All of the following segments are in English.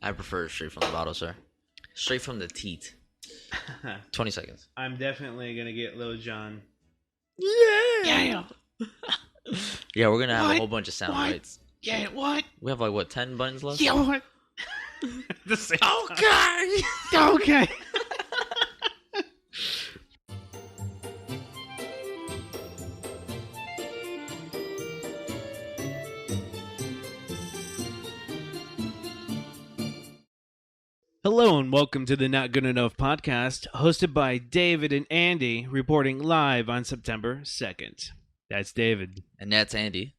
I prefer straight from the bottle, sir. Straight from the teat. 20 seconds. I'm definitely gonna get Lil Jon. Yeah. Yeah, we're gonna have a whole bunch of sound bites. Yeah, what? We have like what, 10 buttons left? Yeah, what? The same Okay. Okay. Hello and welcome to the Not Good Enough podcast, hosted by David and Andy, reporting live on September 2nd. That's David. And that's Andy.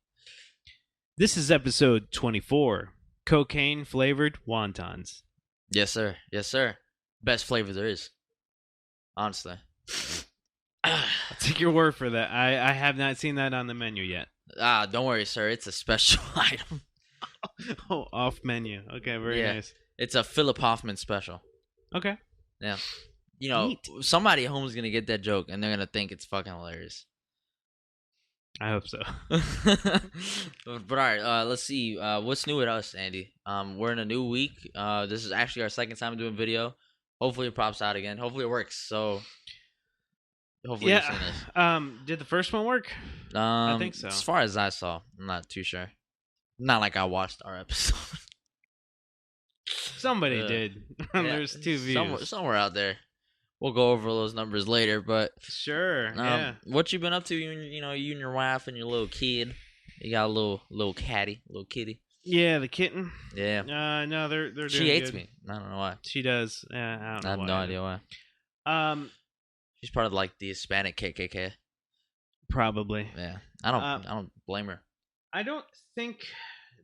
This is episode 24, cocaine-flavored wontons. Yes, sir. Yes, sir. Best flavor there is. Honestly. I'll take your word for that. I have not seen that on the menu yet. Don't worry, sir. It's a special item. Oh, off menu. Okay, very nice. It's a Philip Hoffman special. Okay. Yeah. You know, Neat. somebody at home is going to get that joke, and they're going to think it's fucking hilarious. I hope so. But all right, let's see. What's new with us, Andy? We're in a new week. This is actually our second time doing video. Hopefully it pops out again. Hopefully it works. So hopefully you've seen this. Did the first one work? I think so. As far as I saw, I'm not too sure. Not like I watched our episode. Somebody did. There's 2 views. Somewhere out there. We'll go over those numbers later, but sure. Yeah. What you been up to? You and your wife and your little kid. You got a little kitty. Yeah, the kitten. Yeah. No, they're doing She hates good. me. I don't know why. She does. Yeah, I don't know. I have why. no idea why. She's part of like the Hispanic KKK. Probably. Yeah. I don't blame her. I don't think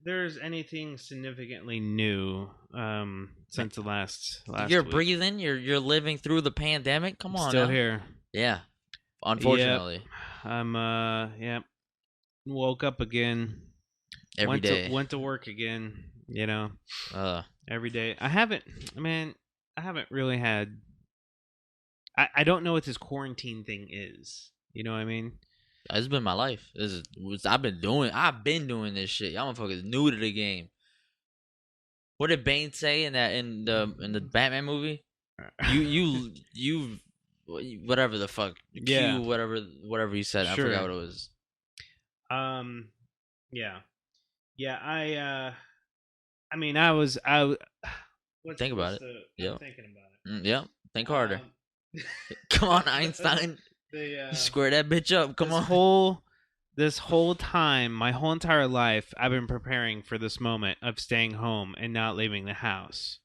there's anything significantly new since the last You're week. breathing. You're living through the pandemic. Come on. Still now. here. Yeah. Unfortunately. Yep. I'm woke up again. Every day. Went to work again, every day. I haven't really had I don't know what this quarantine thing is. You know what I mean? It's been my life. I've been doing this shit. Y'all motherfuckers new to the game. What did Bane say in the Batman movie? You whatever the fuck. Yeah. Q, whatever you said. Sure. I forgot what it was. Yeah. Yeah, I was Think about it. Yeah. I'm thinking about it. Yeah. Think harder. Come on, Einstein. Square that bitch up. Come on. This whole time, my whole entire life, I've been preparing for this moment of staying home and not leaving the house.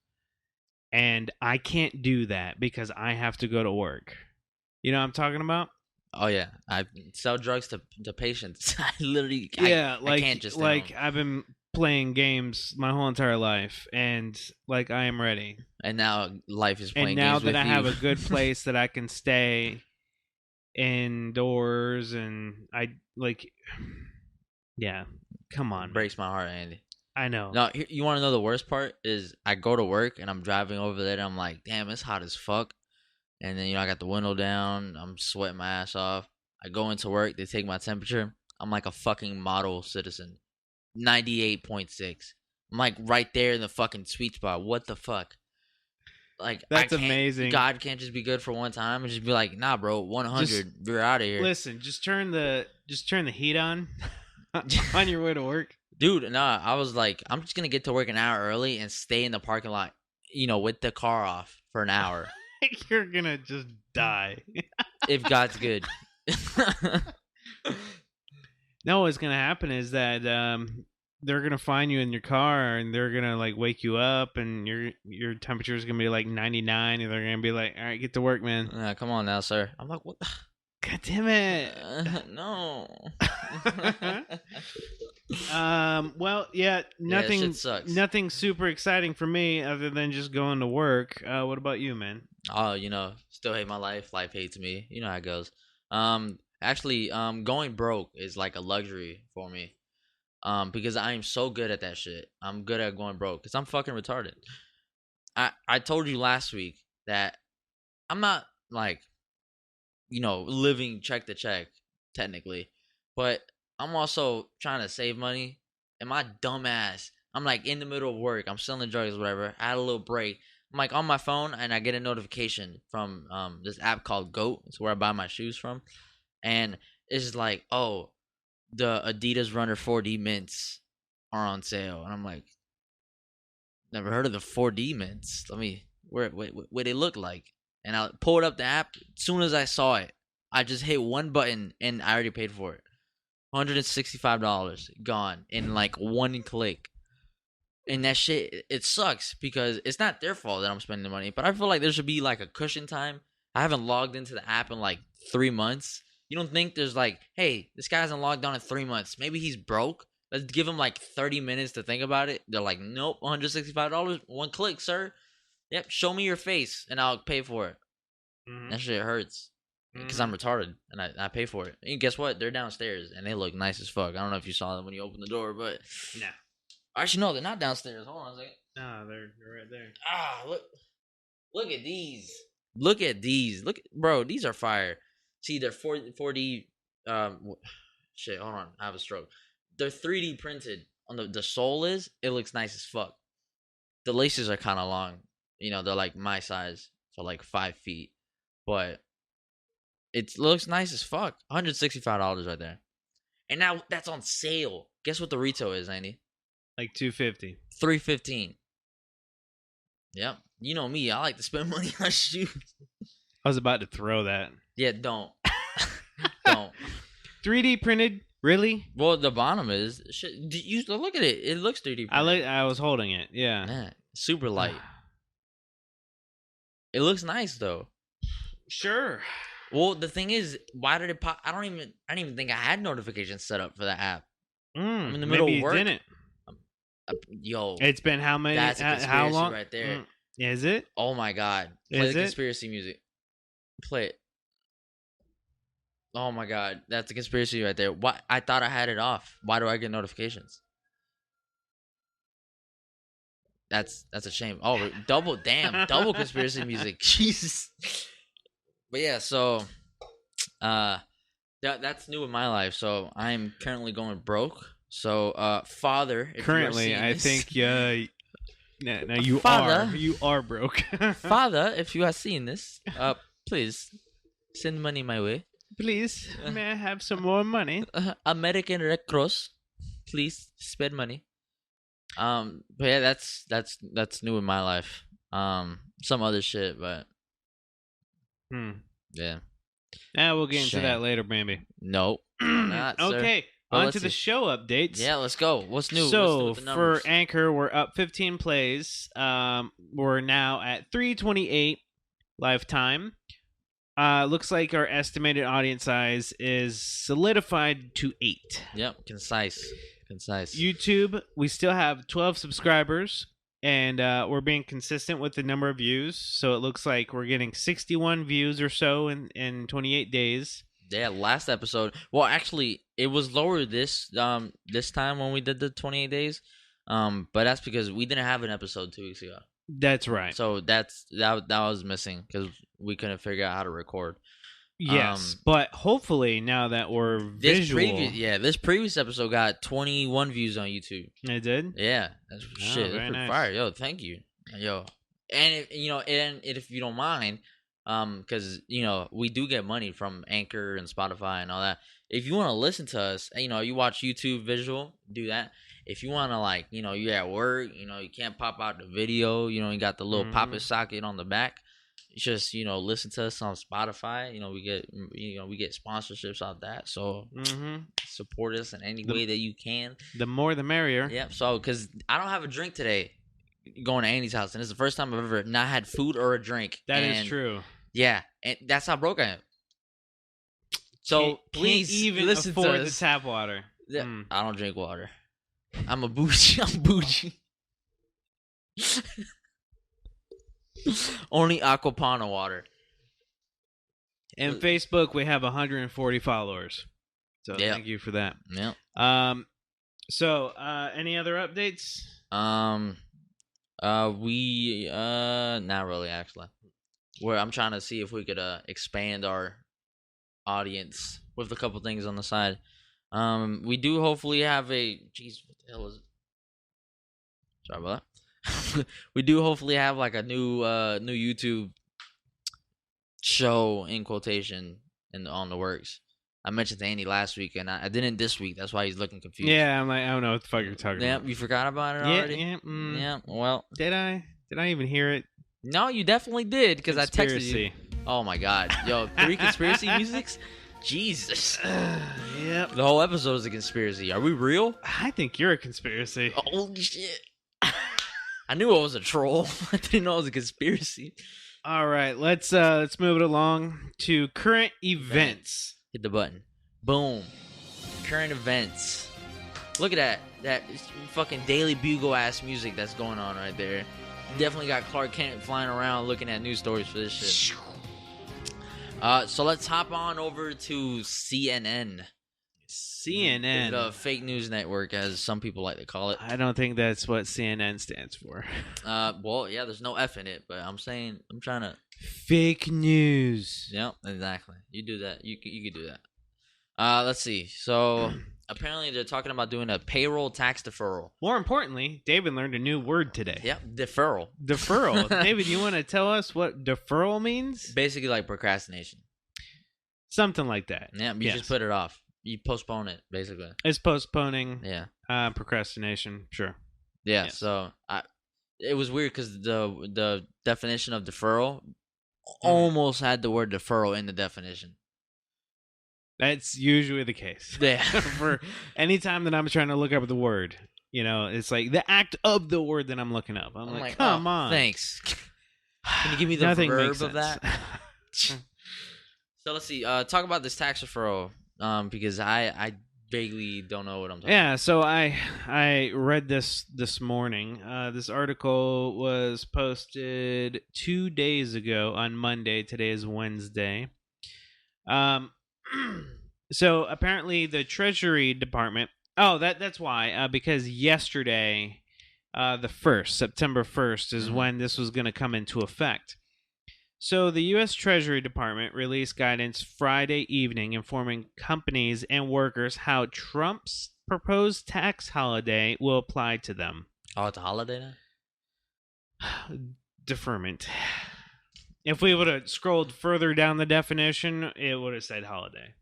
And I can't do that because I have to go to work. You know what I'm talking about? Oh yeah, I sell drugs to patients. I literally, I can't just I've been playing games my whole entire life, and like I am ready. And now life is playing. And now games that with I you. have a good place that I can stay indoors, and yeah, come on, breaks my heart, Andy. I know. No, you want to know the worst part is I go to work and I'm driving over there and I'm like, damn, it's hot as fuck. And then I got the window down. I'm sweating my ass off. I go into work. They take my temperature. I'm like a fucking model citizen. 98.6. I'm like right there in the fucking sweet spot. What the fuck? Like that's amazing. God can't just be good for one time and just be like, nah, bro, 100. You're out of here. Listen, just turn the heat on on your way to work. Dude, nah, I was like, I'm just gonna get to work an hour early and stay in the parking lot, with the car off for an hour. You're gonna just die. If God's good. No, what's gonna happen is that they're gonna find you in your car and they're gonna like wake you up and your temperature is gonna be like 99 and they're gonna be like, all right, get to work, man. Come on now, sir. I'm like, what? God damn it. No. Well, yeah, nothing. Yeah, shit sucks. Nothing super exciting for me other than just going to work. What about you, man? Oh, still hate my life. Life hates me. You know how it goes. Actually, going broke is like a luxury for me. Because I am so good at that shit. I'm good at going broke because I'm fucking retarded. I told you last week that I'm not like, living check to check technically, but I'm also trying to save money, and my dumb ass I'm like in the middle of work. I'm selling drugs, whatever. I had a little break. I'm like on my phone, and I get a notification from this app called Goat. It's where I buy my shoes from, and it's like, oh, the Adidas Runner 4D mints are on sale, and I'm like, never heard of the 4D mints. Let me what they look like, and I pulled up the app. As soon as I saw it, I just hit one button, and I already paid for it. $165 gone in like one click. And that shit, it sucks because it's not their fault that I'm spending the money, but I feel like there should be like a cushion time. I haven't logged into the app in like 3 months. You don't think there's like, hey, this guy hasn't logged on in 3 months. Maybe he's broke. Let's give him like 30 minutes to think about it. They're like, nope, $165, one click, sir. Yep, show me your face and I'll pay for it. That shit hurts because I'm retarded and I pay for it. And guess what? They're downstairs and they look nice as fuck. I don't know if you saw them when you opened the door, but Nah. actually, no, they're not downstairs. Hold on a second. No, they're right there. Look at these. Look at these. Bro, these are fire. See, they're 4D. Shit, hold on. I have a stroke. They're 3D printed. On the sole is, it looks nice as fuck. The laces are kind of long. You know, they're like my size, so like 5 feet. But it looks nice as fuck. $165 right there. And now that's on sale. Guess what the retail is, Andy? Like $250. $315. Yep. You know me. I like to spend money on shoes. I was about to throw that. Yeah, don't. Don't. 3D printed? Really? Well, the bottom is shit. You look at it. It looks 3D printed. I was holding it. Yeah. Yeah, super light. It looks nice though. Sure. Well, the thing is, why did it pop? I didn't even think I had notifications set up for that app. I'm in the middle of work. Maybe you didn't. Yo, It's been how many? that's a conspiracy how long? right there. Is it? Oh my god! Play Is the it? conspiracy music. Play it. Oh my god, that's a conspiracy right there. Why? I thought I had it off. Why do I get notifications? That's a shame. Oh, double conspiracy music. Jesus. But yeah, so that's new in my life. So I'm currently going broke. So father, if Currently, you are I seeing think no, you Father. are broke. father, if you are seeing this, please send money my way. Please, may I have some more money? American Red Cross, please spend money. But yeah, that's new in my life. Some other shit, but yeah. Now we'll get into Shame. that later, baby. Nope. Not, sir. Okay, Well, on let's to the see. show updates. Yeah, let's go. What's new? So What's new with the for numbers? Anchor, we're up 15 plays. We're now at 328 lifetime. Looks like our estimated audience size is solidified to 8. Yep, concise. YouTube, we still have 12 subscribers, and we're being consistent with the number of views. So it looks like we're getting 61 views or so in 28 days. Yeah, last episode. Well, actually, it was lower this time when we did the 28 days. But that's because we didn't have an episode 2 weeks ago. That's right. So that was missing because we couldn't figure out how to record. Yes, but hopefully now that we're visual, this previous episode got 21 views on YouTube. It did. Yeah, that's shit. That's pretty nice. fire, yo. Thank you, yo. And if you don't mind, because we do get money from Anchor and Spotify and all that. If you want to listen to us, you watch YouTube visual, do that. If you want to you're at work, you can't pop out the video, you got the little pop it socket on the back. Just listen to us on Spotify. We get sponsorships out that. So support us in any way that you can. The more, the merrier. Yeah. So because I don't have a drink today, going to Andy's house, and it's the first time I've ever not had food or a drink. That is true. Yeah, and that's how broke I am. So please can't even listen afford to the us. tap water. Yeah, I don't drink water. I'm a bougie. I'm bougie. Only Aquapana water. And Facebook, we have 140 followers. So thank you for that. Yeah. So any other updates? We not really actually. I'm trying to see if we could expand our audience with a couple things on the side. We do hopefully have a. Jeez, what the hell is it? Sorry about that. We do hopefully have like a new YouTube show in quotation and on the works. I mentioned to Andy last week, and I didn't this week. That's why he's looking confused. Yeah, I'm like, I don't know what the fuck you're talking Yeah, about. you forgot about it Yeah, already. yeah. Yeah. Well, Did I? Did I even hear it? no, you definitely did because I texted you. Conspiracy. Oh my god, yo, 3 conspiracy musics. Jesus, Yep. the whole episode is a conspiracy. Are we real? I think you're a conspiracy. Holy shit! I knew I was a troll. I didn't know it was a conspiracy. All right, let's move it along to current events. Hit the button. Boom. Current events. Look at that fucking Daily Bugle ass music that's going on right there. Definitely got Clark Kent flying around looking at news stories for this shit. So let's hop on over to CNN. CNN. The fake news network, as some people like to call it. I don't think that's what CNN stands for. Well, yeah, there's no F in it, but I'm trying to. Fake news. Yep, exactly. You do that. You could do that. Let's see. So apparently they're talking about doing a payroll tax deferral. More importantly, David learned a new word today. Yep, deferral. Deferral. David, you want to tell us what deferral means? Basically, like procrastination. Something like that. Yeah, you just put it off. You postpone it, basically. It's postponing. Yeah. Procrastination. Sure. Yeah. Yes. So it was weird because the definition of deferral almost had the word deferral in the definition. That's usually the case. Yeah. For any time that I'm trying to look up the word, it's like the act of the word that I'm looking up. I'm like, come on. Thanks. Can you give me the Nothing verb makes of that? So let's see. Talk about this tax referral. Because I vaguely don't know what I'm talking about. Yeah, so I read this morning. This article was posted 2 days ago on Monday. Today is Wednesday. So apparently the Treasury Department. Oh, that's why. Because yesterday, the 1st, September 1st, is when this was going to come into effect. So the U.S. Treasury Department released guidance Friday evening informing companies and workers how Trump's proposed tax holiday will apply to them. Oh, it's a holiday now? Deferment. If we would have scrolled further down the definition, it would have said holiday,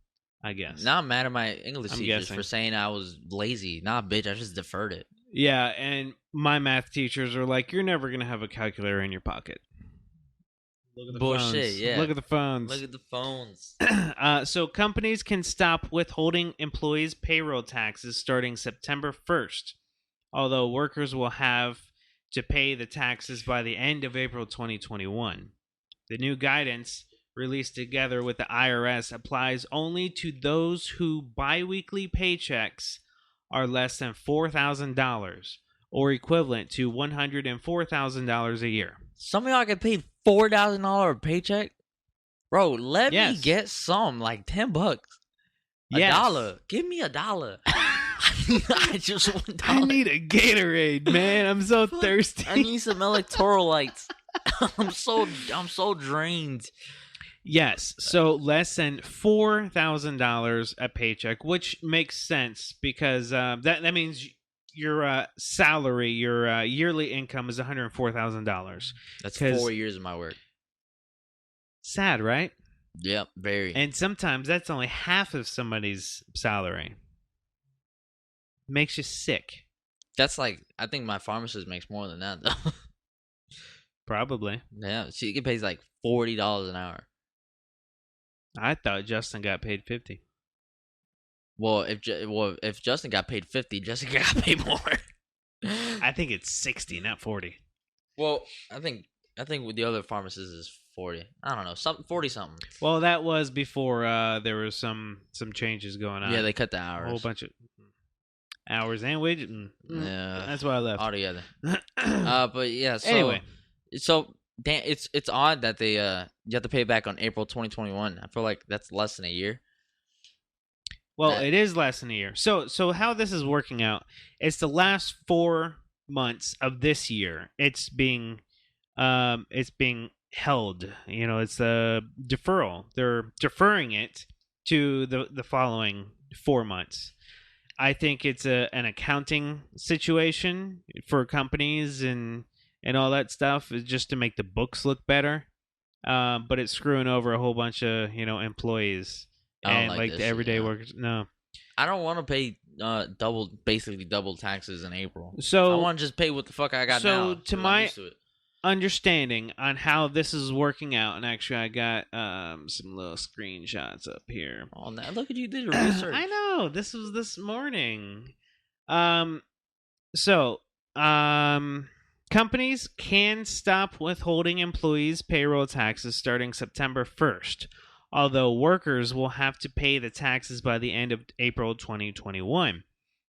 I guess. Now I'm mad at my English teachers guessing. for saying I was lazy. Nah, bitch, I just deferred it. Yeah, and my math teachers are like, you're never going to have a calculator in your pocket. Look at the Bullshit, phones. yeah. Look at the phones. Look at the phones. So companies can stop withholding employees' payroll taxes starting September 1st, although workers will have to pay the taxes by the end of April 2021. The new guidance, released together with the IRS, applies only to those whose biweekly paychecks are less than $4,000 or equivalent to $104,000 a year. Some of y'all get paid $4,000 paycheck? Bro, let me get some, like $10. $1. Give me $1. I just want $1. I need a Gatorade, man. I'm so thirsty. I need some electrolytes. I'm so drained. Yes, so less than $4,000 a paycheck, which makes sense because that means your salary, your yearly income is $104,000. That's 4 years of my work. Sad, right? Yep, very. And sometimes that's only half of somebody's salary. Makes you sick. That's like, I think my pharmacist makes more than that, though. Probably. Yeah, she get paid like $40 an hour. I thought Justin got paid $50. Well, if Justin got paid $50, Jessica got paid more. I think it's $60, not $40. Well, I think with the other pharmacists is $40. I don't know, 40 something. Well, that was before there was some changes going on. Yeah, they cut the hours. A whole bunch of hours and wages. Yeah, that's why I left altogether. But yeah. So, anyway, it's odd that they you have to pay back on April 2021. I feel like that's less than a year. Well, it is less than a year. So how this is working out? It's the last 4 months of this year. It's being held. It's a deferral. They're deferring it to the following 4 months. I think it's an accounting situation for companies and all that stuff, is just to make the books look better. But it's screwing over a whole bunch of employees I don't and like like this the shit. everyday workers. No. I don't want to pay basically double taxes in April. I So want to just pay what the fuck I got so now to because I'm my used to it. understanding on how this is working out, and actually I got some little screenshots up here. Oh, now look at you did your research. I know, this was this morning. Um so companies can stop withholding employees' payroll taxes starting September 1st, although workers will have to pay the taxes by the end of April 2021.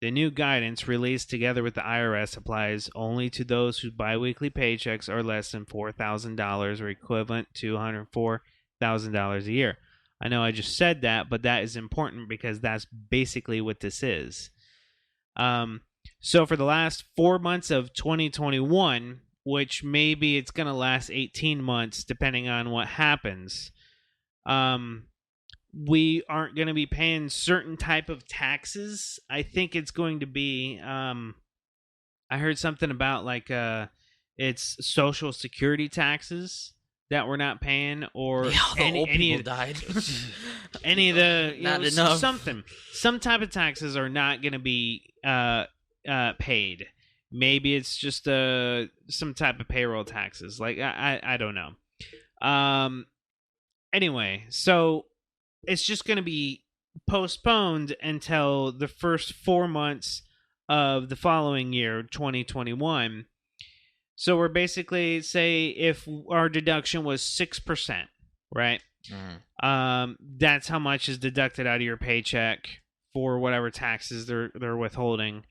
The new guidance, released together with the IRS, applies only to those whose biweekly paychecks are less than $4,000 or equivalent to $104,000 a year. I know I just said that, but that is important because that's basically what this is. So for the last 4 months of 2021, which maybe it's going to last 18 months depending on what happens, we aren't going to be paying certain type of taxes. I think it's going to be I heard something about like it's social security taxes that we're not paying, or Yeah, the old any people died. any of the Not enough. some type of taxes are not going to be paid. Maybe it's just some type of payroll taxes. Like I don't know. Anyway, so it's just going to be postponed until the first 4 months of the following year, 2021. So we're basically, say if our deduction was 6%, right? That's how much is deducted out of your paycheck for whatever taxes they're withholding.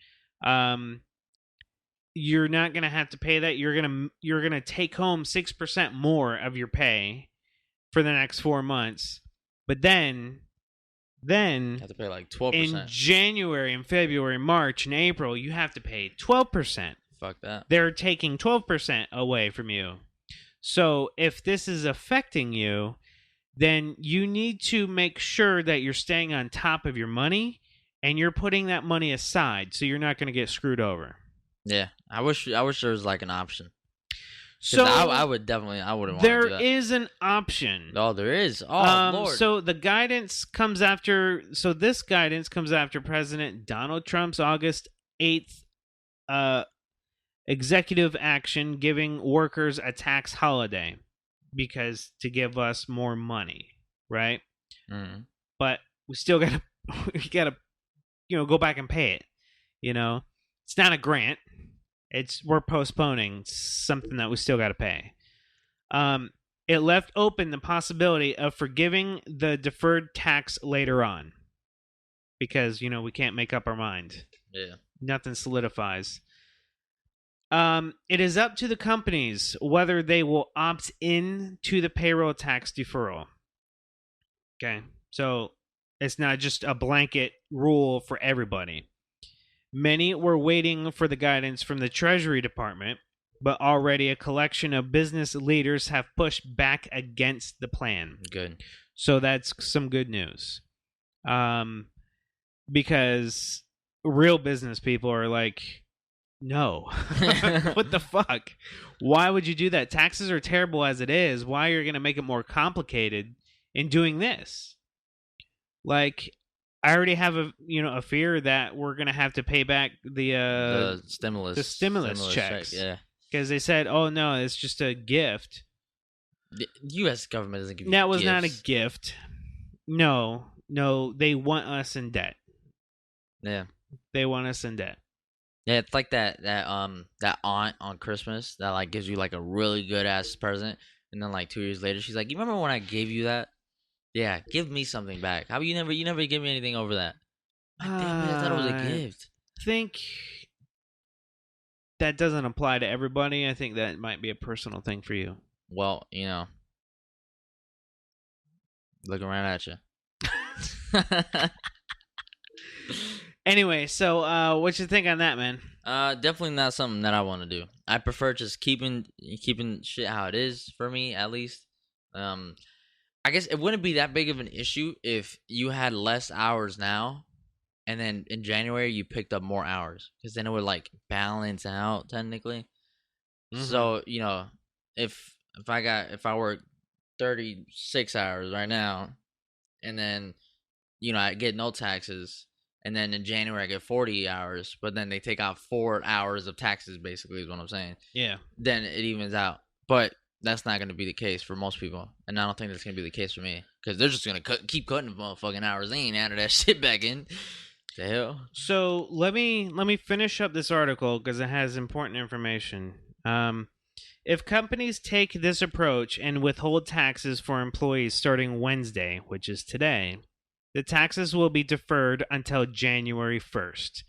You're not gonna have to pay that. You're gonna take home 6% more of your pay for the next 4 months, but then You have to pay like 12%. in January and February, March, and April, you have to pay 12%. Fuck that. They're taking 12% away from you. So if this is affecting you, then you need to make sure that you're staying on top of your money and you're putting that money aside so you're not going to get screwed over. Yeah, I wish there was like an option. So I wouldn't want to do that. There is an option. Oh, there is. Oh, Lord. So the guidance comes after. So this guidance comes after President Donald Trump's August 8th executive action giving workers a tax holiday because to give us more money, right? Mm. But we still gotta go back and pay it. It's not a grant. We're postponing something that we still got to pay. It left open the possibility of forgiving the deferred tax later on because we can't make up our mind. Yeah. Nothing solidifies. It is up to the companies whether they will opt in to the payroll tax deferral. Okay, so it's not just a blanket rule for everybody. Many were waiting for the guidance from the Treasury Department, but already a collection of business leaders have pushed back against the plan. Good. So that's some good news. Because real business people are like, no. What the fuck? Why would you do that? Taxes are terrible as it is. Why are you going to make it more complicated in doing this? Like, I already have a fear that we're gonna have to pay back the stimulus checks. Yeah, because they said, "Oh no, it's just a gift." The U.S. government doesn't give you That was gifts. not a gift. No, they want us in debt. Yeah, they want us in debt. Yeah, it's like that aunt on Christmas that like gives you like a really good ass present, and then like 2 years later she's like, "You remember when I gave you that? Yeah, give me something back. How about you never give me anything over that?" Like, damn it, I thought it was a gift. I think that doesn't apply to everybody. I think that might be a personal thing for you. Well, looking right at you. Anyway, so what you think on that, man? Definitely not something that I want to do. I prefer just keeping shit how it is for me, at least. I guess it wouldn't be that big of an issue if you had less hours now, and then in January you picked up more hours because then it would like balance out technically. Mm-hmm. So if I work 36 hours right now, and then I get no taxes, and then in January I get 40 hours, but then they take out 4 hours of taxes. Basically, is what I'm saying. Yeah. Then it evens out, but that's not going to be the case for most people, and I don't think that's going to be the case for me because they're just going to keep cutting the motherfucking hours. They ain't added that shit back in. The hell. So let me finish up this article because it has important information. If companies take this approach and withhold taxes for employees starting Wednesday, which is today, the taxes will be deferred until January 1st.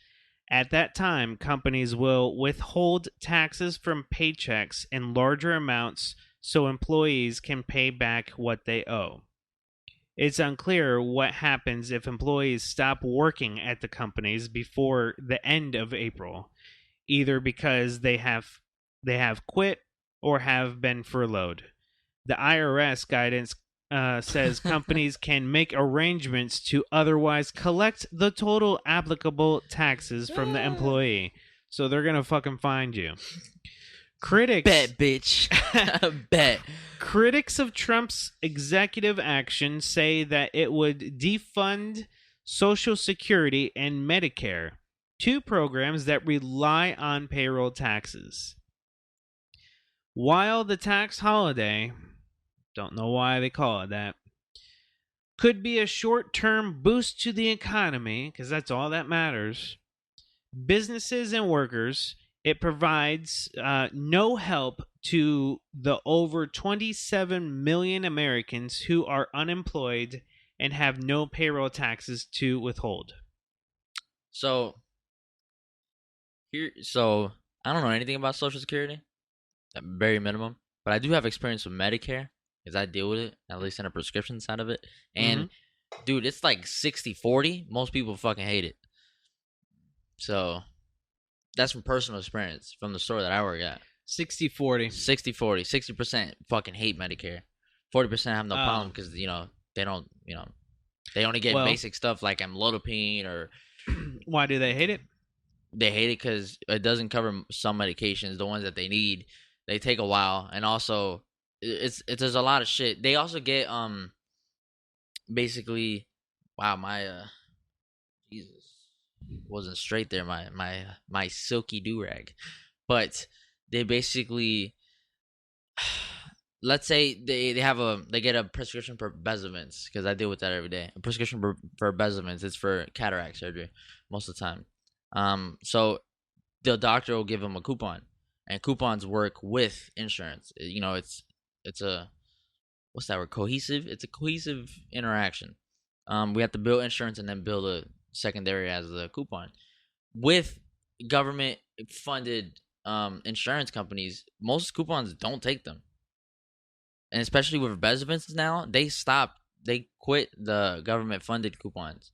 At that time, companies will withhold taxes from paychecks in larger amounts so employees can pay back what they owe. It's unclear what happens if employees stop working at the companies before the end of April, either because they have quit or have been furloughed. The IRS guidance says companies can make arrangements to otherwise collect the total applicable taxes from the employee. So they're gonna fucking find you. Critics Bet, bitch. Bet. Critics of Trump's executive action say that it would defund Social Security and Medicare, two programs that rely on payroll taxes. While the tax holiday, don't know why they call it that, could be a short-term boost to the economy, because that's all that matters, businesses and workers, it provides no help to the over 27 million Americans who are unemployed and have no payroll taxes to withhold. So so I don't know anything about Social Security, at very minimum, but I do have experience with Medicare because I deal with it at least in a prescription side of it. And Mm-hmm. dude, it's like 60-40. Most people fucking hate it. So that's from personal experience from the store that I work at. 60-40. 60-40. 60% fucking hate Medicare. 40% have no problem Oh. because they don't they only get Well, basic stuff like amlodipine, or why do they hate it? they hate it because it doesn't cover some medications, the ones that they need. They take a while, and also there's a lot of shit. They also get basically, wow, my Jesus wasn't straight there, my silky do rag, but they basically, let's say they get a prescription for Bezovins, because I deal with that every day. A prescription for Bezovins, it's for cataract surgery most of the time. So the doctor will give them a coupon, and coupons work with insurance. It's a, what's that word? Cohesive. It's a cohesive interaction. We have to bill insurance and then bill the secondary as the coupon. With government funded insurance companies, most coupons don't take them, and especially with Bezovins now, they quit the government funded coupons.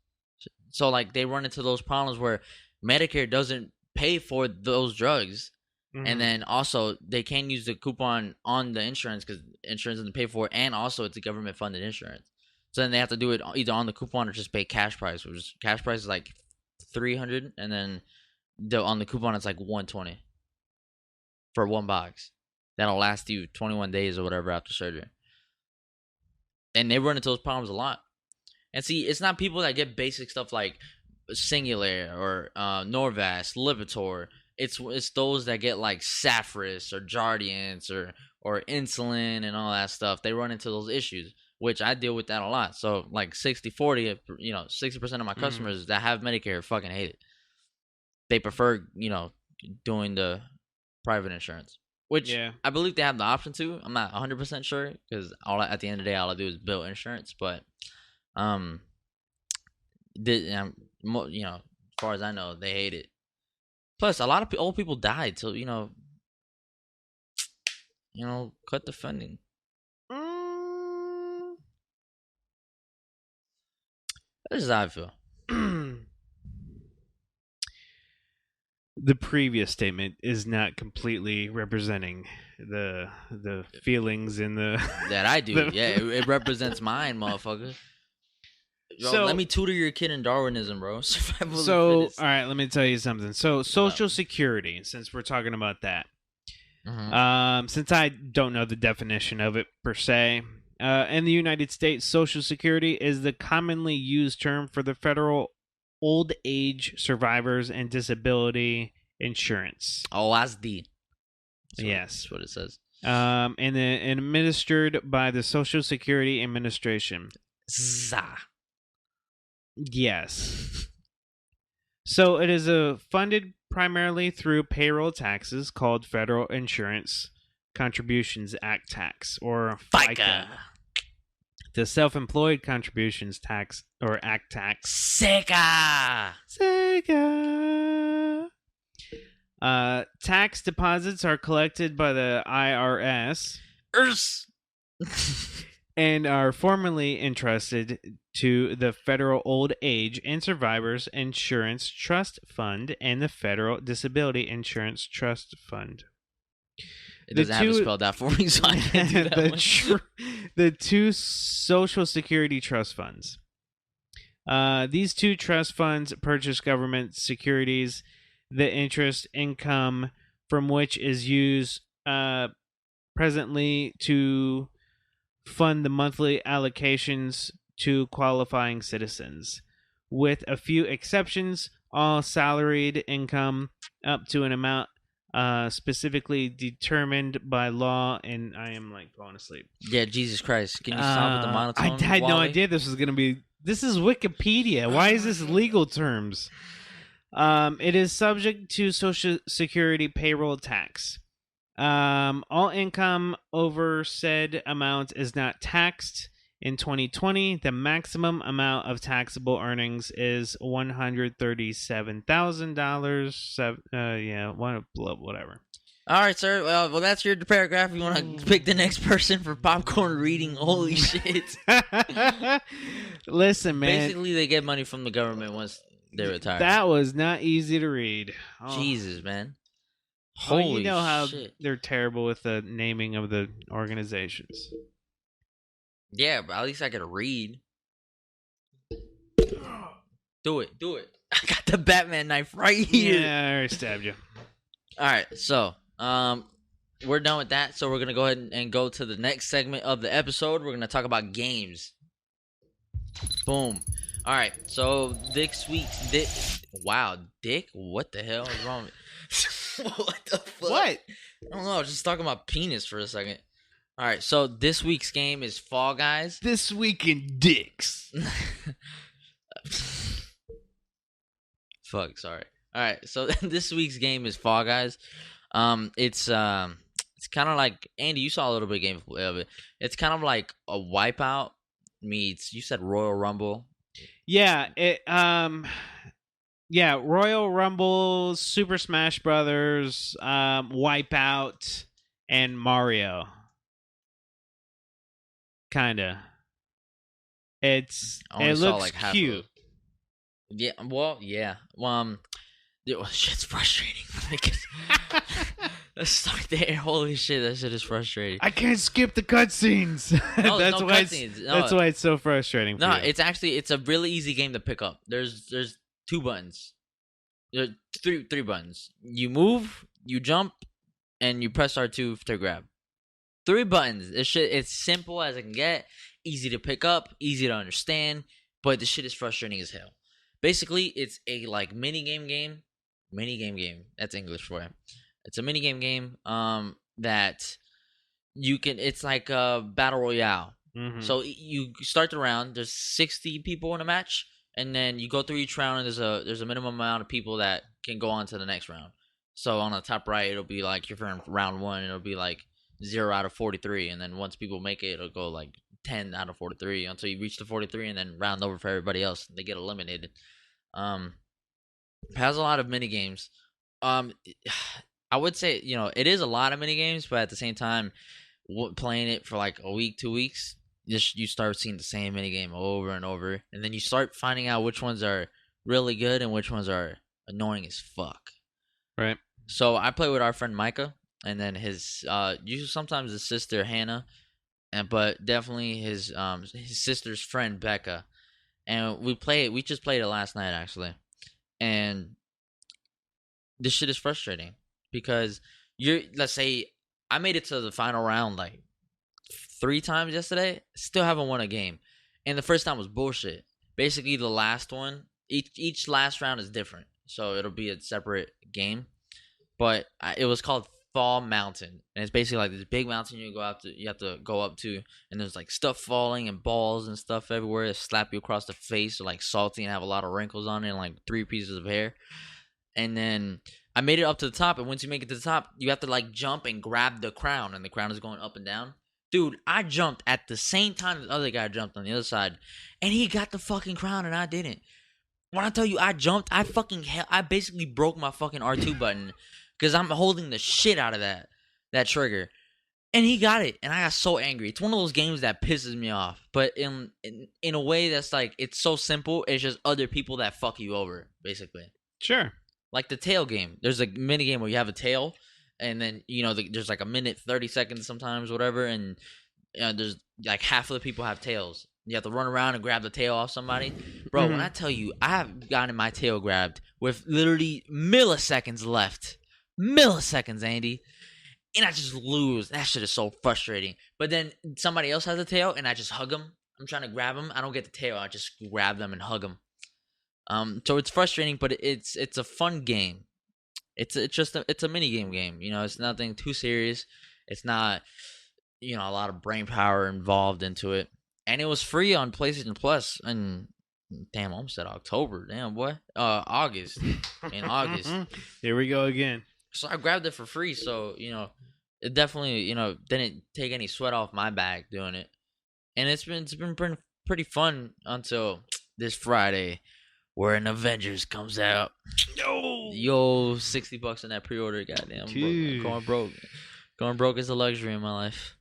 So like they run into those problems where Medicare doesn't pay for those drugs, and Mm-hmm. then also they can't use the coupon on the insurance because insurance doesn't pay for it, and also it's a government funded insurance. So then they have to do it either on the coupon or just pay cash price, which is, cash price is like 300, and then on the coupon it's like 120 for one box. That'll last you 21 days or whatever after surgery. And they run into those problems a lot. And see, it's not people that get basic stuff like Singular or Norvasc, Lipitor. It's those that get like Saffris or Jardiance or insulin and all that stuff. They run into those issues, which I deal with that a lot. So like 60-40, 60% of my Mm-hmm. customers that have Medicare fucking hate it. They prefer, doing the private insurance, which Yeah. I believe they have the option to. I'm not 100% sure because at the end of the day, all I do is bill insurance. But um, as far as I know, they hate it. Plus, a lot of old people died, so cut the funding. Mm. This is how I feel. The previous statement is not completely representing the feelings in the That I do, the, yeah. It represents mine, motherfucker. Yo, let me tutor your kid in Darwinism, bro. Survival of the all fittest. right, let me tell you something. So, up? Social Security, since we're talking about that, Mhm. since I don't know the definition of it per se, in the United States, Social Security is the commonly used term for the federal old age survivors and disability insurance. Oh, that's D. Yes. That's what it says. And then administered by the Social Security Administration. Za. Yes. So it is funded primarily through payroll taxes called Federal Insurance Contributions Act tax, or FICA. The Self-Employed Contributions Tax, or Act tax. Sega. Tax deposits are collected by the IRS and are formally entrusted to the Federal Old Age and Survivors Insurance Trust Fund and the Federal Disability Insurance Trust Fund. It doesn't have to spell that for me, so I can't do that the two Social Security Trust Funds. These two trust funds purchase government securities, the interest income from which is used presently to fund the monthly allocations to qualifying citizens. With a few exceptions, all salaried income up to an amount specifically determined by law, and I am like falling asleep. Yeah, Jesus Christ. Can you stop with the monotone? I had no Wally? idea this was going to be... This is Wikipedia. Why is this legal terms? It is subject to Social Security payroll tax. All income over said amount is not taxed. In 2020, the maximum amount of taxable earnings is $137,000. Whatever. All right, sir. Well, that's your paragraph. You want to pick the next person for popcorn reading? Holy shit. Listen, man. Basically, they get money from the government once they retire. That was not easy to read. Oh. Jesus, man. Holy you know how shit. They're terrible with the naming of the organizations. Yeah, but at least I could read. Do it. I got the Batman knife right here. Yeah, I already stabbed you. All right, so we're done with that. So we're gonna go ahead and go to the next segment of the episode. We're gonna talk about games. Boom. All right, so this week's Dick. Wow, Dick. What the hell is wrong? What the fuck? What? I don't know. I was just talking about penis for a second. All right, so this week's game is Fall Guys. This week in dicks. Fuck, sorry. All right, so this week's game is Fall Guys. It's kind of like Andy. You saw a little bit of game of it. It's kind of like a Wipeout meets. You said Royal Rumble. Yeah, Royal Rumble, Super Smash Brothers, Wipeout, and Mario. Kinda. It looks like cute. Yeah. Well, yeah. Shit's frustrating. Let's start there. Holy shit, that shit is frustrating. I can't skip the cutscenes. That's why it's so frustrating. No, it's a really easy game to pick up. There's two buttons. There three buttons. You move, you jump, and you press R2 to grab. 3 buttons. It's simple as it can get. Easy to pick up, easy to understand, but the shit is frustrating as hell. Basically, it's a like mini game. That's English for it. It's a mini game. That you can. It's like a battle royale. Mm-hmm. So you start the round. There's 60 people in a match, and then you go through each round, and there's a minimum amount of people that can go on to the next round. So on the top right, it'll be like you're from round 1. It'll be like 0 out of 43, and then once people make it, it'll go like 10 out of 43 until you reach the 43, and then round over for everybody else. They get eliminated. It has a lot of mini games. I would say it is a lot of mini games, but at the same time, playing it for like a week, 2 weeks, you start seeing the same mini game over and over, and then you start finding out which ones are really good and which ones are annoying as fuck. Right. So I play with our friend Micah, and then his usually sometimes his sister Hannah, but definitely his sister's friend Becca. and we just played it last night actually, and this shit is frustrating because let's say I made it to the final round like 3 times yesterday, still haven't won a game, and the first time was bullshit. Basically, the last one, each last round is different, so it'll be a separate game. But it was called Fall Mountain, and it's basically like this big mountain you have to go up to, and there's like stuff falling and balls and stuff everywhere that slap you across the face, or like salty and have a lot of wrinkles on it, and like 3 pieces of hair. And then I made it up to the top, and once you make it to the top, you have to like jump and grab the crown, and the crown is going up and down. Dude, I jumped at the same time the other guy jumped on the other side, and he got the fucking crown, and I didn't. When I tell you I jumped, I basically broke my fucking R2 button because I'm holding the shit out of that trigger, and he got it, and I got so angry. It's one of those games that pisses me off, but in a way that's like it's so simple. It's just other people that fuck you over, basically. Sure. Like the tail game. There's a mini game where you have a tail, and then there's like a minute, 30 seconds sometimes, whatever, and there's like half of the people have tails. You have to run around and grab the tail off somebody. Bro, when I tell you, I have gotten my tail grabbed with literally milliseconds left. Milliseconds, Andy. And I just lose. That shit is so frustrating. But then somebody else has a tail, and I just hug them. I'm trying to grab them. I don't get the tail. I just grab them and hug them. So it's frustrating, but it's a fun game. It's a mini game. It's nothing too serious. It's not a lot of brain power involved into it. And it was free on PlayStation Plus, and damn, I almost said October. Damn, boy. August. In August. Here we go again. So I grabbed it for free, so, it definitely, didn't take any sweat off my back doing it. And it's been pretty fun until this Friday, where an Avengers comes out. Yo, $60 in that pre-order, goddamn. Going broke. Going broke is a luxury in my life.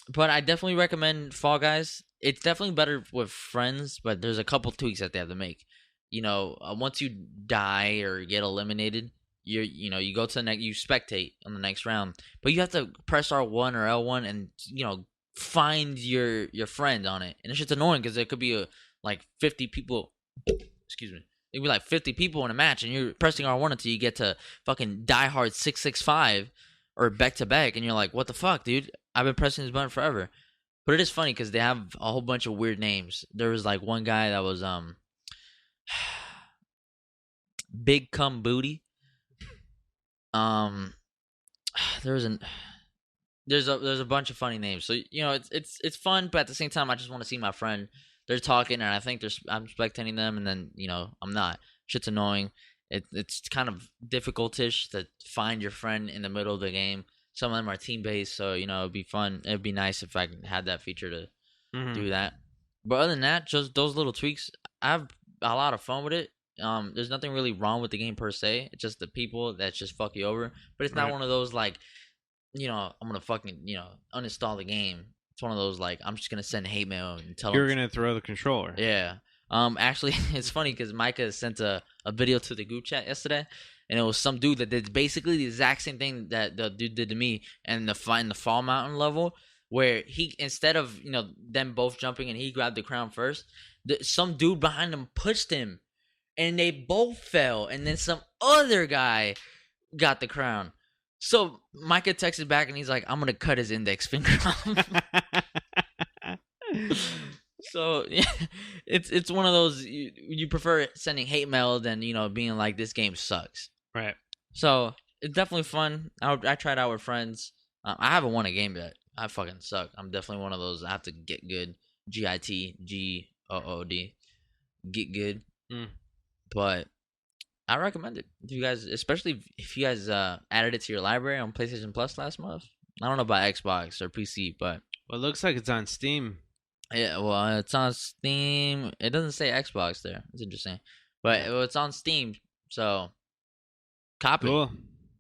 But I definitely recommend Fall Guys. It's definitely better with friends, but there's a couple tweaks that they have to make. Once you die or get eliminated, you go to the next, you spectate on the next round, but you have to press R1 or L1 and find your friend on it, and it's just annoying because there could be like 50 people. Excuse me. It'd be like 50 people in a match, and you're pressing R1 until you get to fucking Die Hard 665 or back to back, and you're like, what the fuck, dude? I've been pressing this button forever. But it is funny because they have a whole bunch of weird names. There was like one guy that was Big Cum Booty. There's a bunch of funny names. So it's fun, but at the same time, I just want to see my friend. They're talking, and I think I'm spectating them, and then I'm not. Shit's annoying. It's kind of difficult-ish to find your friend in the middle of the game. Some of them are team-based, so it'd be fun. It'd be nice if I had that feature to do that. But other than that, just those little tweaks, I have a lot of fun with it. There's nothing really wrong with the game per se. It's just the people that just fuck you over. But it's not one of those like, I'm gonna fucking uninstall the game. It's one of those like I'm just gonna send hate mail and tell you're them gonna throw the controller. Yeah. Actually, it's funny because Micah sent a video to the group chat yesterday, and it was some dude that did basically the exact same thing that the dude did to me in the Fall Mountain level, where he, instead of them both jumping and he grabbed the crown first, some dude behind him pushed him, and they both fell, and then some other guy got the crown. So Micah texted back, and he's like, "I'm gonna cut his index finger off." So yeah, it's one of those you prefer sending hate mail than being like, this game sucks. Right. So it's definitely fun. I tried out with friends. I haven't won a game yet. I fucking suck. I'm definitely one of those. I have to get good. GITGOOD. Get good. But I recommend it. If you guys, especially if you guys added it to your library on PlayStation Plus last month. I don't know about Xbox or PC, but well, it looks like it's on Steam. Yeah, well, it's on Steam. It doesn't say Xbox there. It's interesting, but it's on Steam. So, copy. Cool.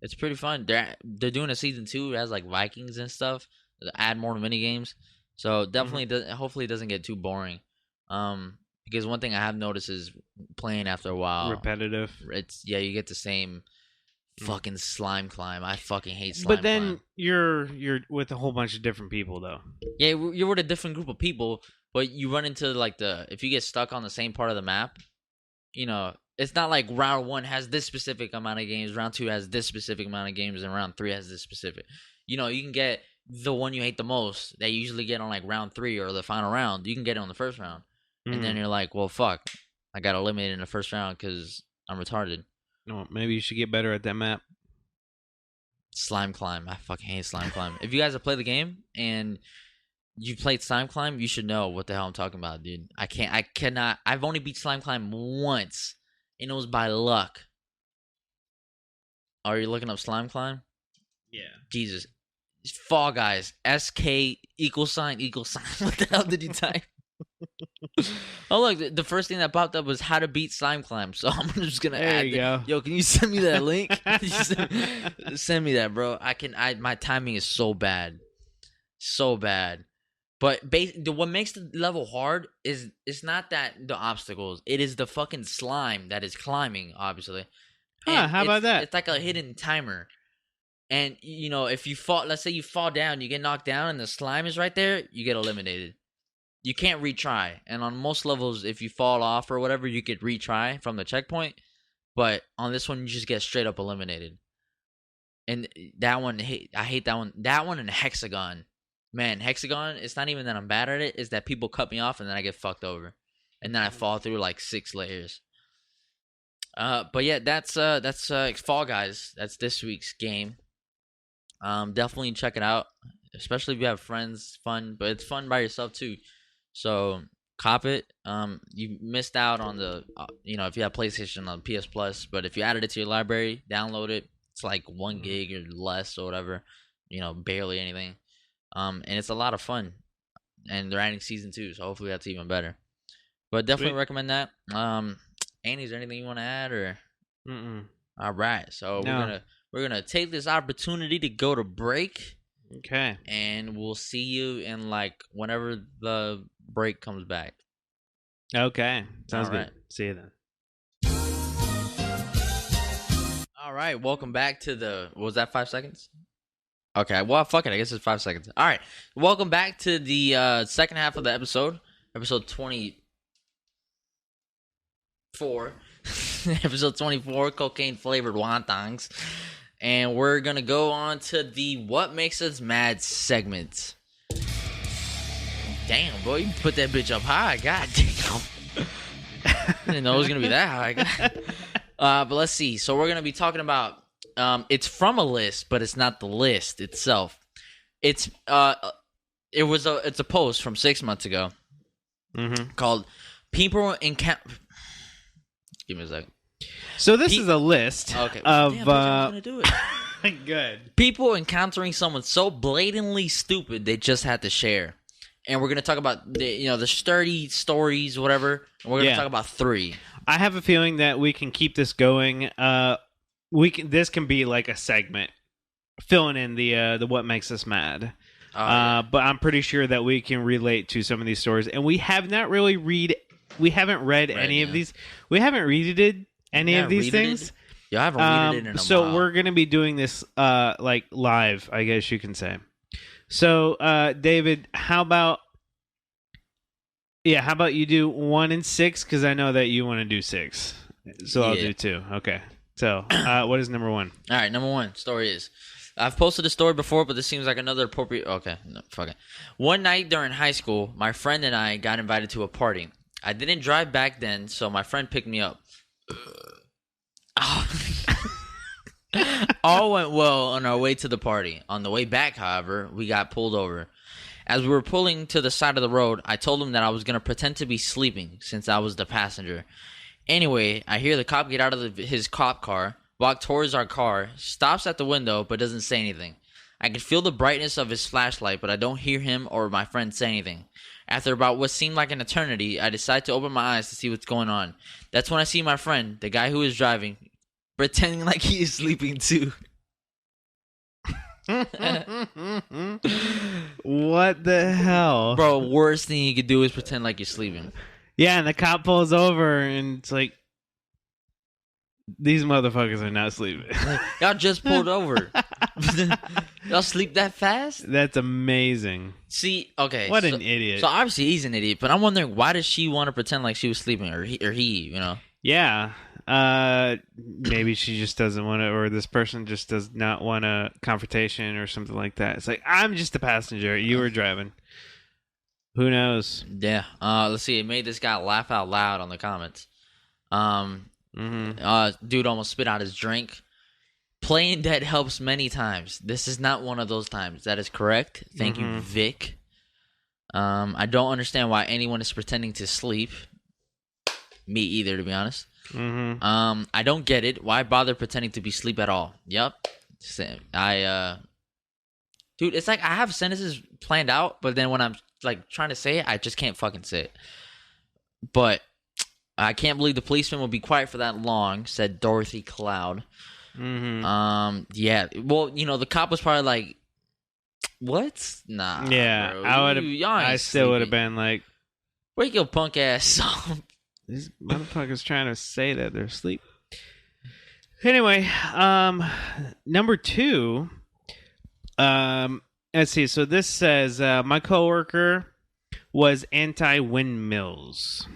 It's pretty fun. They're doing a season 2. It has like Vikings and stuff. Add more mini games. So definitely, hopefully, it doesn't get too boring. Because one thing I have noticed is playing after a while, repetitive. You get the same fucking slime climb. I fucking hate slime. But then you're with a whole bunch of different people though. Yeah, you're with a different group of people, But you run into like if you get stuck on the same part of the map, it's not like round 1 has this specific amount of games, round 2 has this specific amount of games, and round 3 has this specific. You can get the one you hate the most that you usually get on like round 3 or the final round. You can get it on the first round, and then you're like, well, fuck, I got eliminated in the first round because I'm retarded. No, maybe you should get better at that map. Slime Climb. I fucking hate Slime Climb. If you guys have played the game and you played Slime Climb, you should know what the hell I'm talking about, dude. I cannot. I've only beat Slime Climb once, and it was by luck. Are you looking up Slime Climb? Yeah. Jesus. Fall Guys. SK ==. What the hell did you type? Oh, look. The first thing that popped up was how to beat Slime Climb. So I'm just going to add. There you go. Yo, can you send me that link? Send me that, bro. My timing is so bad. So bad. But what makes the level hard is it's not that the obstacles. It is the fucking slime that is climbing, obviously. How about that? It's like a hidden timer. And, if you fall, let's say you fall down, you get knocked down, and the slime is right there, you get eliminated. You can't retry. And on most levels, if you fall off or whatever, you could retry from the checkpoint. But on this one, you just get straight up eliminated. And that one, I hate that one. That one and Hexagon. Man, Hexagon, it's not even that I'm bad at it. It's that people cut me off and then I get fucked over. And then I fall through like 6 layers. But yeah, that's Fall Guys. That's this week's game. Definitely check it out. Especially if you have friends. Fun. But it's fun by yourself too. So, cop it. You missed out on the, if you have PlayStation on PS Plus. But if you added it to your library, download it. It's like 1 gig or less or whatever. Barely anything. And it's a lot of fun, and they're adding season 2, so hopefully that's even better. But definitely recommend that. Annie, is there anything you want to add or? Mm-mm. All right, so No. we're gonna take this opportunity to go to break. Okay. And we'll see you in like whenever the break comes back. Okay, sounds All right. good. See you then. All right, welcome back to was that 5 seconds? Okay, well, fuck it. I guess it's 5 seconds. All right, welcome back to the second half of the episode 24. Episode 24, cocaine-flavored wontons. And we're going to go on to the What Makes Us Mad segment. Damn, boy, you put that bitch up high. God damn. I didn't know it was going to be that high. But let's see. So we're going to be talking about... it's from a list, but it's not the list itself. It's a post from 6 months ago called "People Encounter." Give me a second. So this is a list of I'm gonna do it. Good. People encountering someone so blatantly stupid they just had to share, and we're gonna talk about the sturdy stories, whatever. And we're gonna talk about 3. I have a feeling that we can keep this going. This can be like a segment filling in the what makes us mad. But I'm pretty sure that we can relate to some of these stories, and we have not really haven't read any of these. We haven't read any of these things. Yeah, I haven't read it in a while. So we're gonna be doing this like live, I guess you can say. So David, how about you do 1 and 6, because I know that you want to do 6. So I'll do 2. Okay. So, what is number 1? All right, number 1 story is, I've posted a story before, but this seems like another appropriate... Okay, no, fuck it. One night during high school, my friend and I got invited to a party. I didn't drive back then, so my friend picked me up. All went well on our way to the party. On the way back, however, we got pulled over. As we were pulling to the side of the road, I told him that I was going to pretend to be sleeping since I was the passenger. Anyway, I hear the cop get out of his cop car, walk towards our car, stops at the window, but doesn't say anything. I can feel the brightness of his flashlight, but I don't hear him or my friend say anything. After about what seemed like an eternity, I decide to open my eyes to see what's going on. That's when I see my friend, the guy who is driving, pretending like he is sleeping too. What the hell? Bro, worst thing you could do is pretend like you're sleeping. Yeah, and the cop pulls over and it's like, These motherfuckers are not sleeping. Like, y'all just pulled over. Y'all sleep that fast? That's amazing. See, okay. What an idiot. So obviously he's an idiot, but I'm wondering why does she want to pretend like she was sleeping, or he, you know? Yeah. Maybe she just doesn't want to, or this person just does not want a confrontation or something like that. It's like, I'm just a passenger. You were driving. Who knows? Yeah. Let's see. It made this guy laugh out loud on the comments. Dude almost spit out his drink. Playing dead helps many times. This is not one of those times. That is correct. Thank you, Vic. I don't understand why anyone is pretending to sleep. Me either, to be honest. I don't get it. Why bother pretending to be asleep at all? Yep. Same. Dude, it's like I have sentences planned out, but then when I'm like trying to say it, I just can't fucking say it. But I can't believe the policeman will be quiet for that long, said Dorothy Cloud. Yeah. Well, you know, the cop was probably like, "What? Nah." Yeah, bro. I would have. I still would have been like, "Wake your punk ass up." These motherfuckers trying to say that they're asleep. Anyway, number 2. Let's see. So this says my coworker was anti-windmills.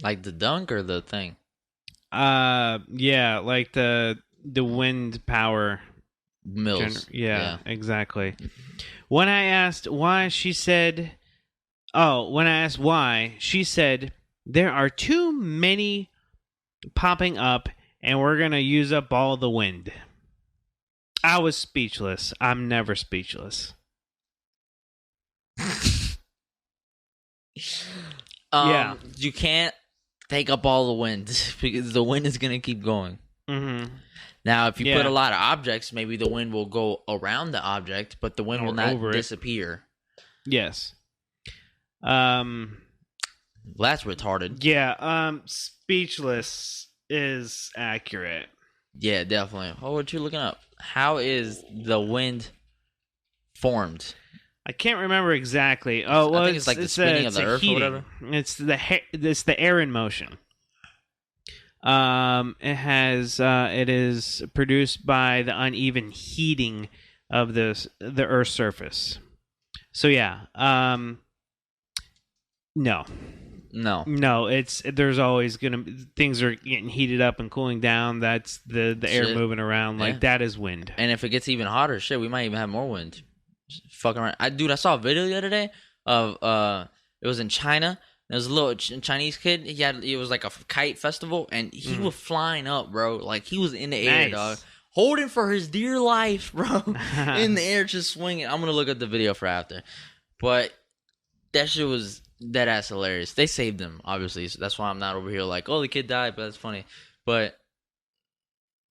Like the dunk or the thing? Yeah, like the wind power mills. Yeah, exactly. When I asked why, she said, there are too many popping up and we're going to use up all the wind. I was speechless. I'm never speechless. Yeah. You can't take up all the wind because the wind is going to keep going. Now, if you put a lot of objects, maybe the wind will go around the object, but the wind will not disappear. Yes. That's retarded. Yeah. Speechless is accurate. Yeah, definitely. Oh, what you looking up? How is the wind formed? I can't remember exactly. Oh, well, I think it's like the spinning of the earth or whatever. It's the air in motion. It is produced by the uneven heating of the Earth's surface. So yeah, no, there's always things are getting heated up and cooling down. That's the air moving around. Like that is wind. And if it gets even hotter, shit, we might even have more wind. Just fucking around. I saw a video the other day of it was in China. There was a little Chinese kid. It was like a kite festival, and he was flying up, bro. Like he was in the air, dog, holding for his dear life, bro, in the air, just swinging. I'm gonna look at the video for after, but that shit was dead ass hilarious. They saved him, obviously, so that's why I'm not over here like, oh, the kid died, but that's funny. But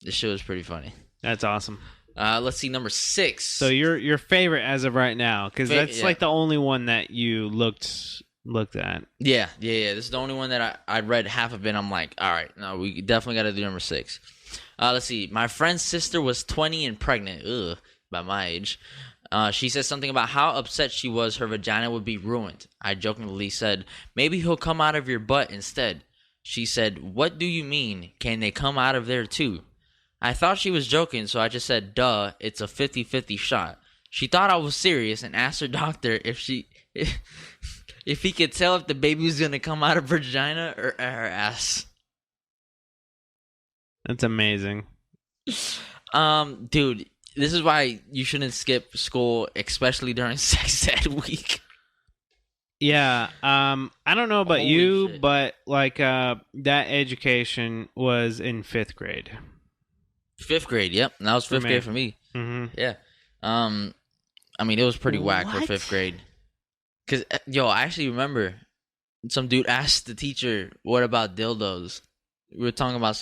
this shit was pretty funny. That's awesome. Let's see, number 6. So your favorite as of right now, because that's like the only one that you looked at. Yeah. This is the only one that I read half of it. I'm like, all right, no, we definitely got to do number 6. Let's see. My friend's sister was 20 and pregnant. Ugh, by my age. She said something about how upset she was her vagina would be ruined. I jokingly said, maybe he'll come out of your butt instead. She said, what do you mean? Can they come out of there too? I thought she was joking, so I just said, duh, it's a 50-50 shot. She thought I was serious and asked her doctor if he could tell if the baby was going to come out of her vagina or her ass. That's amazing. Dude, this is why you shouldn't skip school, especially during sex ed week. Yeah, I don't know about you, but like that education was in 5th grade. 5th grade, yep. And that was 5th grade for me. Mm-hmm. Yeah. I mean, it was pretty whack for 5th grade. Because, I actually remember some dude asked the teacher, what about dildos? We were talking about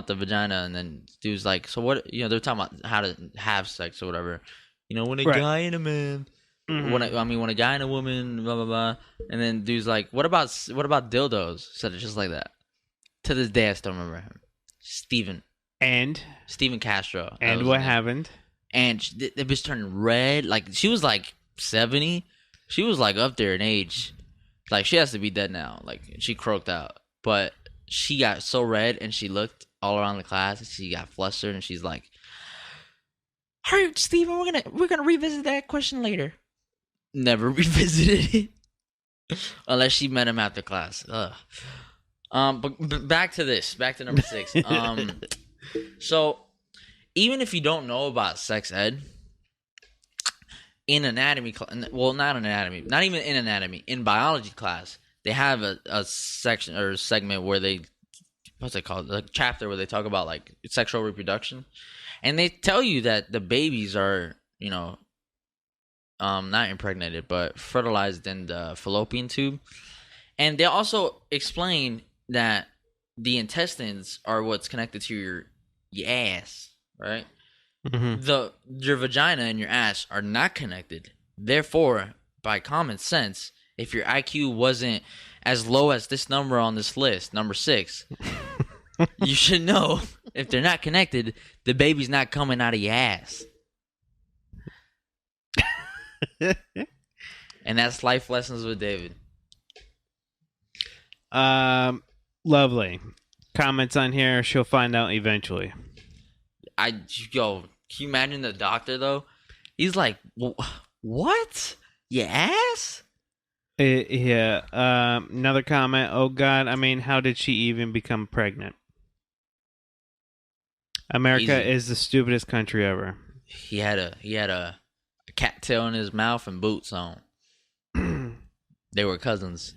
the vagina, and then dude's like, so what, they're talking about how to have sex or whatever. When a guy and a man, when a guy and a woman, blah, blah, blah. And then dude's like, what about dildos? Said it just like that. To this day, I still remember him. Steven Castro. And what happened? And the bitch turned red. Like, she was like 70. She was like up there in age. Like, she has to be dead now. Like, she croaked out. But she got so red and she looked all around the class, and she got flustered, and she's like, "All right, Steven, we're gonna revisit that question later." Never revisited it unless she met him after class. Ugh. But back to this. Back to number 6. So even if you don't know about sex ed, in anatomy, well, not anatomy, not even in anatomy, in biology class, they have a section or segment where they, what's it called, a chapter where they talk about like sexual reproduction, and they tell you that the babies are, not impregnated but fertilized in the fallopian tube, and they also explain that the intestines are what's connected to your ass, right? Mm-hmm. Your vagina and your ass are not connected. Therefore, by common sense, if your IQ wasn't as low as this number on this list, number 6, you should know if they're not connected, the baby's not coming out of your ass. And that's life lessons with David. Lovely. Comments on here. She'll find out eventually. Can you imagine the doctor though? He's like, what? Your ass? Yeah. Another comment. Oh God. I mean, how did she even become pregnant? America Easy. is the stupidest country ever. He had a cattail in his mouth and boots on. They were cousins.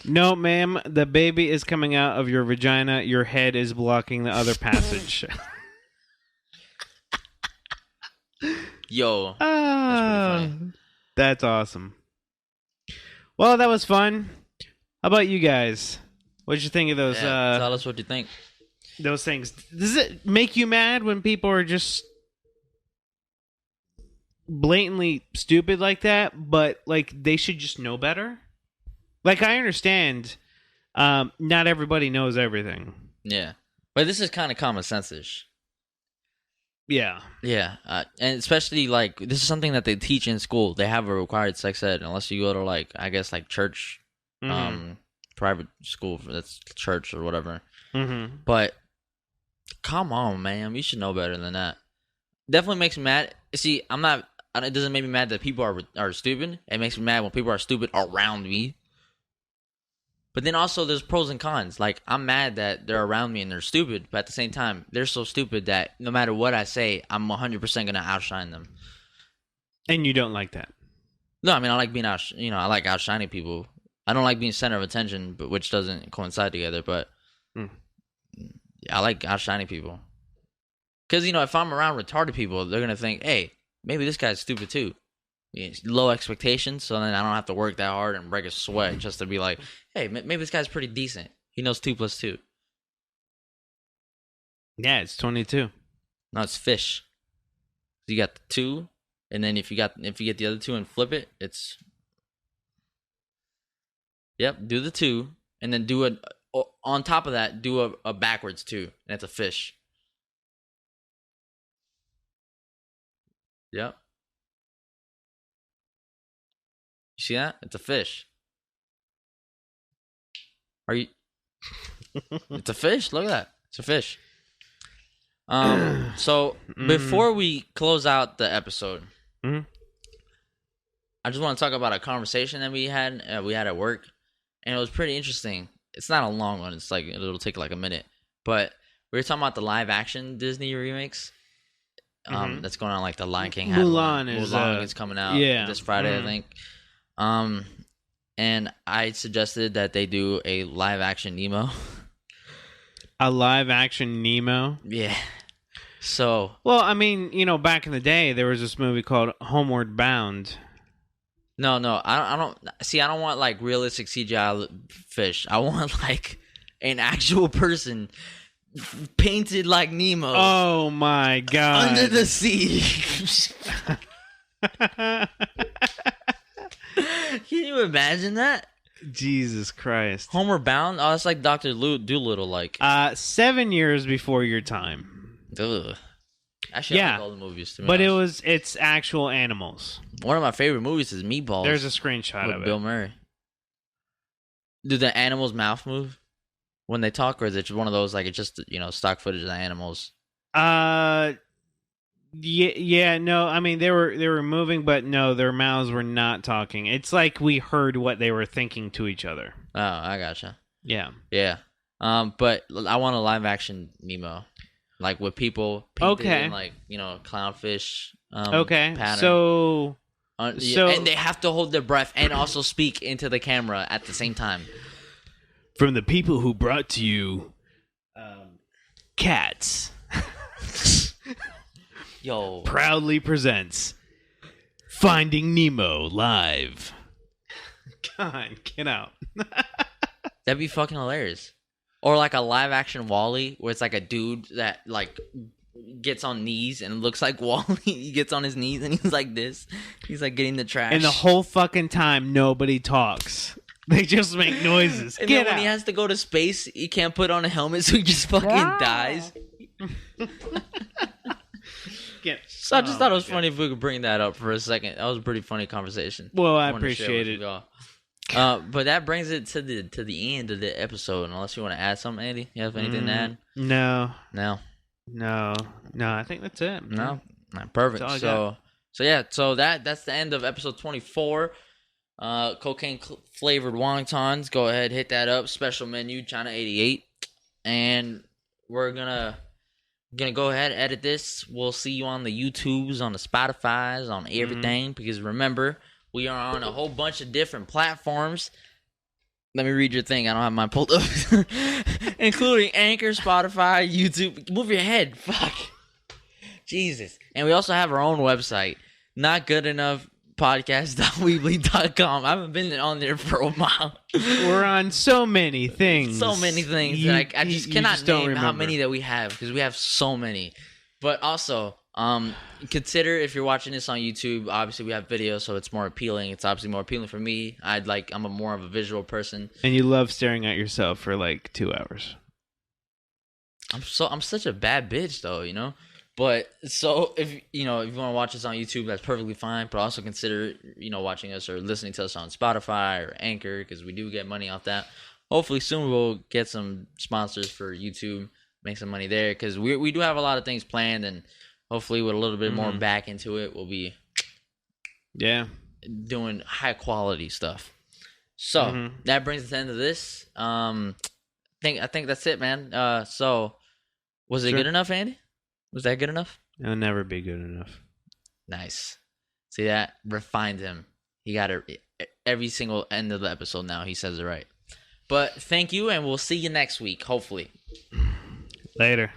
No, ma'am. The baby is coming out of your vagina. Your head is blocking the other passage. Yo, that's pretty funny. That's awesome. Well, that was fun. How about you guys? What'd you think of those? Tell us what you think. Those things. Does it make you mad when people are just blatantly stupid like that? But like they should just know better. Like I understand, not everybody knows everything. Yeah, but this is kind of common sense-ish. Yeah. Yeah, and especially like this is something that they teach in school. They have a required sex ed unless you go to like I guess like church, private school that's church or whatever. Mm-hmm. But come on, man, you should know better than that. Definitely makes me mad. See, it doesn't make me mad that people are stupid. It makes me mad when people are stupid around me. But then also there's pros and cons. Like, I'm mad that they're around me and they're stupid, but at the same time, they're so stupid that no matter what I say, I'm 100% going to outshine them. And you don't like that? No, I mean, I like being I like outshining people. I don't like being center of attention, but which doesn't coincide together, but I like outshining people. Because, if I'm around retarded people, they're going to think, hey, maybe this guy's stupid too. Low expectations, so then I don't have to work that hard and break a sweat just to be like, hey, maybe this guy's pretty decent. He knows 2 + 2. Yeah, it's 22. No, it's fish. You got the 2, and then if you get the other 2 and flip it, it's do the 2, and then do it on top of that. Do a backwards 2, and it's a fish. Yep. You see that? It's a fish. Are you? It's a fish. Look at that. It's a fish. So before we close out the episode, I just want to talk about a conversation that we had at work, and it was pretty interesting. It's not a long one. It's like it'll take like a minute, but we were talking about the live action Disney remakes. That's going on. Like the Lion King. Mulan is coming out this Friday, I think. And I suggested that they do a live action Nemo. A live action Nemo? Yeah. So. Well, I mean, back in the day, there was this movie called Homeward Bound. No, I don't. See, I don't want like realistic CGI fish. I want like an actual person painted like Nemo. Oh my God! Under the sea. Can you imagine that? Jesus Christ. Homeward Bound? Oh, it's like Dr. Doolittle, like. 7 years before your time. Ugh. Actually, I like all the movies, to be but honest. it's actual animals. One of my favorite movies is Meatballs. There's a screenshot of it. Bill Murray. Did the animal's mouth move? when they talk, or is it just one of those like it's just stock footage of the animals? Yeah, no. I mean, they were moving, but no, their mouths were not talking. It's like we heard what they were thinking to each other. Oh, I gotcha. Yeah. Yeah. But I want a live action Nemo, like with people painted in like clownfish. Okay. Pattern. So and they have to hold their breath and also speak into the camera at the same time. From the people who brought to you, Cats. Yo. Proudly presents Finding Nemo live. God, get out. That'd be fucking hilarious. Or like a live action Wall-E where it's like a dude that like gets on knees and looks like Wall-E. He gets on his knees and he's like this. He's like getting the trash. And the whole fucking time nobody talks. They just make noises. And then when he has to go to space, he can't put on a helmet, so he just fucking dies. So I just thought it was funny if we could bring that up for a second. That was a pretty funny conversation. Well, I appreciate it. But that brings it to the end of the episode. Unless you want to add something, Andy, you have anything to add? No. No. I think that's it. No, perfect. So that's the end of episode 24. Cocaine flavored wontons. Go ahead, hit that up. Special menu, China 88, and we're gonna go ahead, edit this. We'll see you on the YouTubes, on the Spotifys, on everything. Because remember, we are on a whole bunch of different platforms. Let me read your thing. I don't have mine pulled up. Including Anchor, Spotify, YouTube. Move your head. Fuck. Jesus. And we also have our own website. Not good enough podcast.weebly.com. I haven't been on there for a while. We're on so many things. I just cannot name how many that we have because we have so many. But also, consider if you're watching this on YouTube, obviously we have video, so it's more appealing. It's obviously more appealing for me. I'm more of a visual person. And you love staring at yourself for like 2 hours. I'm such a bad bitch though, But so if you want to watch us on YouTube, that's perfectly fine. But also consider watching us or listening to us on Spotify or Anchor because we do get money off that. Hopefully soon we'll get some sponsors for YouTube, make some money there because we do have a lot of things planned, and hopefully with a little bit more back into it, we'll be doing high quality stuff. So that brings us to the end of this. I think that's it, man. So was it good enough, Andy? Was that good enough? It'll never be good enough. Nice. See that? Refined him. He got it every single end of the episode now. He says it right. But thank you, and we'll see you next week, hopefully. Later.